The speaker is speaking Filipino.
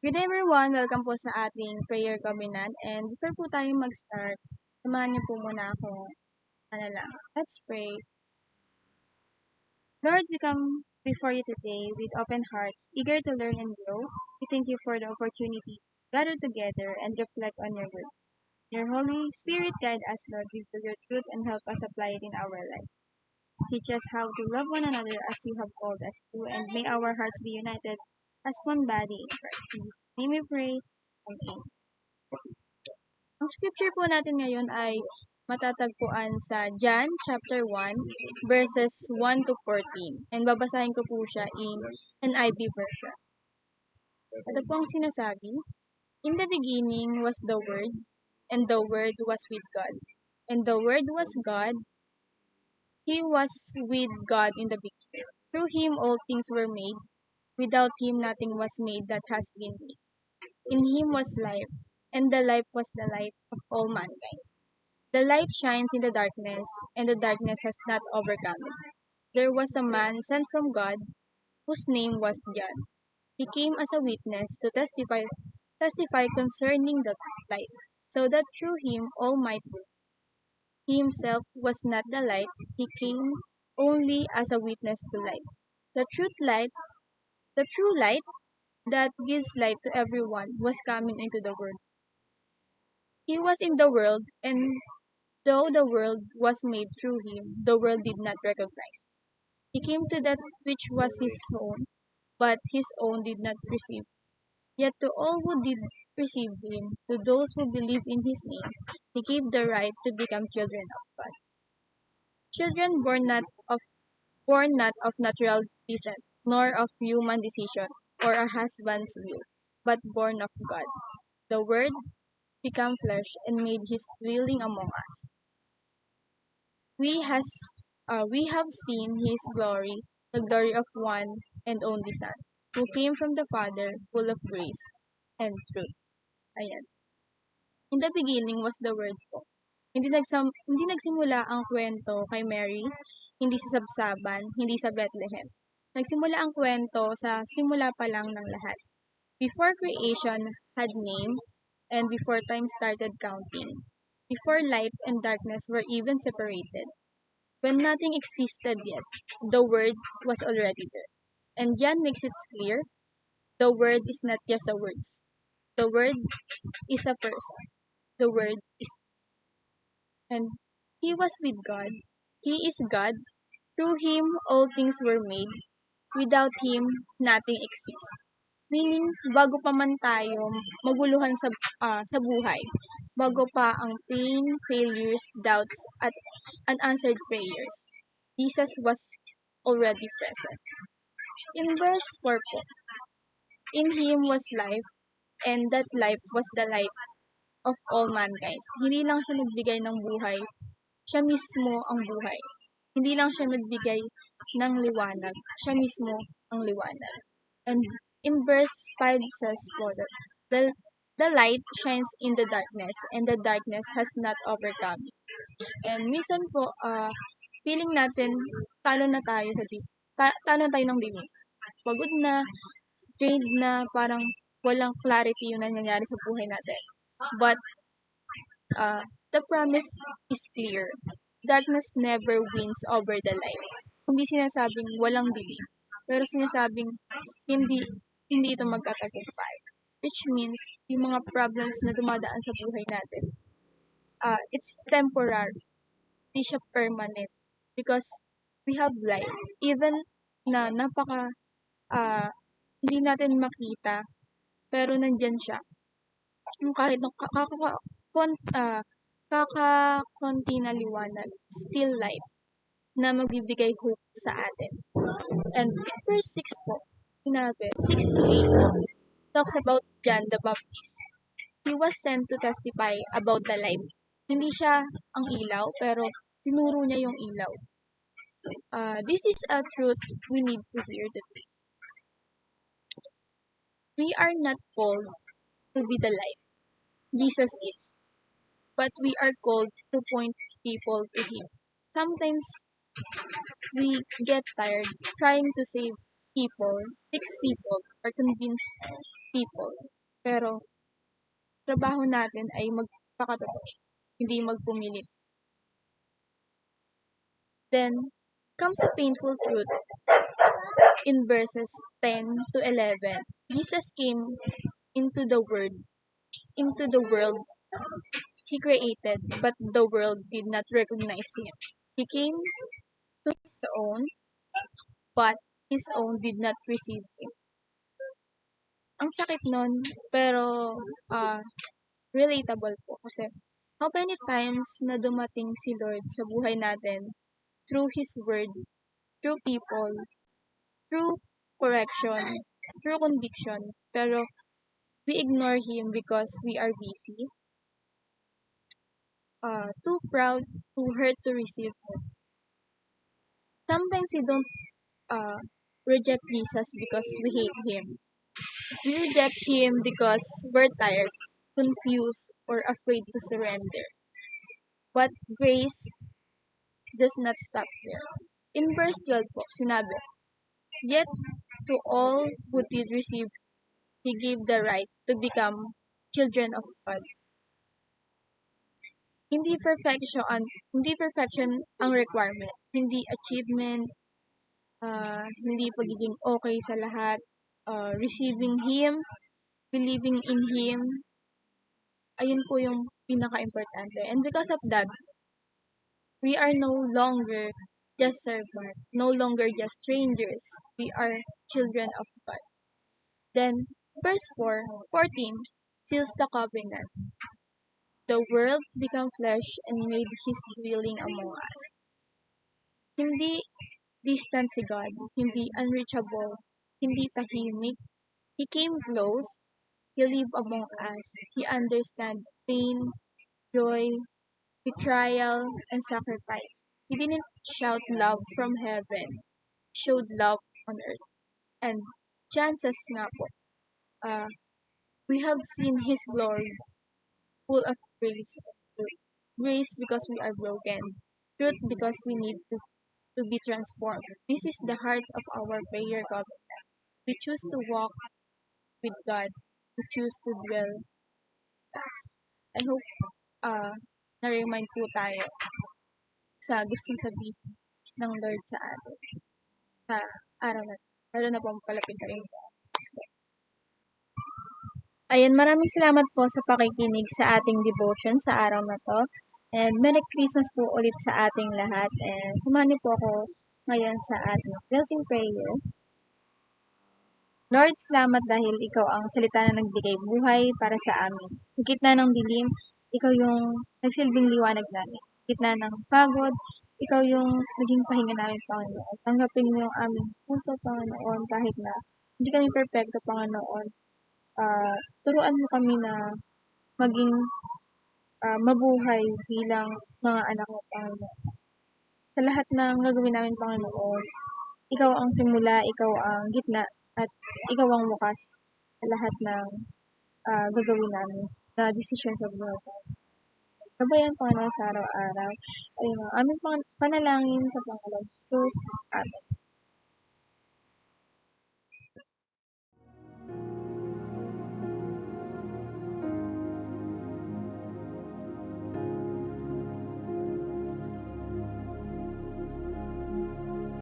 Good day everyone! Welcome po sa ating prayer covenant. And before po tayo mag-start, samahan niyo po muna ako. Let's pray. Lord, we come before you today with open hearts, eager to learn and grow. We thank you for the opportunity to gather together and reflect on your word. Your Holy Spirit guide us, Lord, with your truth and help us apply it in our life. Teach us how to love one another as you have called us to, and may our hearts be united as one body in Christ. In Jesus' name we pray. Amen. Ang scripture po natin ngayon ay matatagpuan sa John chapter 1 verses 1 to 14. And babasahin ko po siya in NIV version. Ito po ang sinasabi, "In the beginning was the Word, and the Word was with God. And the Word was God. He was with God in the beginning. Through Him all things were made. Without Him nothing was made that has been made. In Him was life, and the life was the light of all mankind. The light shines in the darkness, and the darkness has not overcome it. There was a man sent from God, whose name was John. He came as a witness to testify concerning the light, so that through him all might believe. He himself was not the light, he came only as a witness to light. The true light that gives light to everyone was coming into the world. He was in the world, and though the world was made through him, the world did not recognize. He came to that which was his own, but his own did not receive. Yet to all who did receive him, to those who believe in his name, he gave the right to become children of God. Children born not of natural descent, nor of human decision, or a husband's will, but born of God. The Word became flesh and made his dwelling among us. We have seen his glory, the glory of one and only Son, who came from the Father, full of grace and truth." Ayan. In the beginning was the Word po. Hindi nagsimula ang kwento kay Mary, hindi sa Sabsaban, hindi sa Bethlehem. Nagsimula ang kwento sa simula pa lang ng lahat. Before creation had name, and before time started counting. Before light and darkness were even separated. When nothing existed yet, the Word was already there. And John makes it clear, the Word is not just a words. The Word is a person. The Word is, and He was with God. He is God. Through Him, all things were made. Without Him, nothing exists. Meaning, bago pa man tayo maguluhan sa buhay, bago pa ang pain, failures, doubts, at unanswered prayers, Jesus was already present. In verse 4 po, "In Him was life, and that life was the light of all mankind." Hindi lang siya nagbigay ng buhay, siya mismo ang buhay. Hindi lang siya nagbigay ng liwanag, siya mismo ang liwanag. And in verse 5 says po that the light shines in the darkness, and the darkness has not overcome it. And minsan po, feeling natin, talo na tayo ng dilim. Pagod na, drained na, parang walang clarity yung nangyayari sa buhay natin. But the promise is clear. Darkness never wins over the light. Hindi sinasabing walang dilim, pero sinasabing hindi ito magtatagumpay. Which means, yung mga problems na dumadaan sa buhay natin, it's temporary. Hindi siya permanent. Because we have light. Even na hindi natin makita, pero nandyan siya. Yung kahit kakakonti na liwanag, still light, na magbibigay hope sa atin. And in verse 6 po, 6 to 8, talks about John the Baptist. He was sent to testify about the light. Hindi siya ang ilaw, pero tinuro niya yung ilaw. This is a truth we need to hear today. We are not called to be the light. Jesus is. But we are called to point people to Him. Sometimes we get tired trying to save people, fix people, or convince people. Pero trabaho natin ay magpakatotoo, hindi magpumilit. Then comes a painful truth in verses 10 to 11. Jesus came into the world he created, but the world did not recognize him. He came to his own, but his own did not receive him. Ang sakit nun, pero relatable po kasi how many times na dumating si Lord sa buhay natin through His Word, through people, through correction, through conviction, pero we ignore Him because we are busy, too proud, too hurt to receive Him. Sometimes we don't reject Jesus because we hate Him. We reject Him because we're tired, confused, or afraid to surrender. But grace does not stop there. In verse 12 po, sinabi, "Yet to all who did receive, He gave the right to become children of God." Hindi perfection ang requirement. Hindi achievement, hindi pagiging okay sa lahat. Receiving Him, believing in Him, ayun po yung pinaka-importante. And because of that, we are no longer just servants, no longer just strangers. We are children of God. Then, verse 14 seals the covenant. The world became flesh and made His dwelling among us. Hindi distant si God, hindi unreachable, hindi tahimik. He came close, He lived among us. He understood pain, joy, betrayal, and sacrifice. He didn't shout love from heaven. He showed love on earth. And chances nga po, we have seen His glory, full of grace and truth. Grace because we are broken. Truth because we need to be transformed. This is the heart of our prayer covenant. We choose to walk with God. We choose to dwell with us. I hope na-remind po tayo sa gustong sabihin ng Lord sa atin sa araw na ito. Lalo na po palapit na rin. Ayan, maraming salamat po sa pakikinig sa ating devotion sa araw na to. And Merry Christmas po ulit sa ating lahat. And samahan niyo po ako ngayon sa ating closing prayer. Lord, salamat dahil Ikaw ang salita na nagbigay buhay para sa amin. Sa gitna ng dilim, Ikaw yung nagsilbing liwanag namin. Sa gitna ng pagod, Ikaw yung naging pahinga namin, Panginoon. Tanggapin mo yung aming puso, Panginoon, kahit na hindi kami perfecto, Panginoon. Turuan mo kami na maging mabuhay bilang mga anak mo, Panginoon. Sa lahat ng gagawin namin, Panginoon, Ikaw ang simula, Ikaw ang gitna, at Ikaw ang wakas sa lahat ng gagawin namin na desisyon sa buhay. Sabayan, Panginoon, sa araw-araw ay aming panalangin sa Panginoon Jesus. Amen.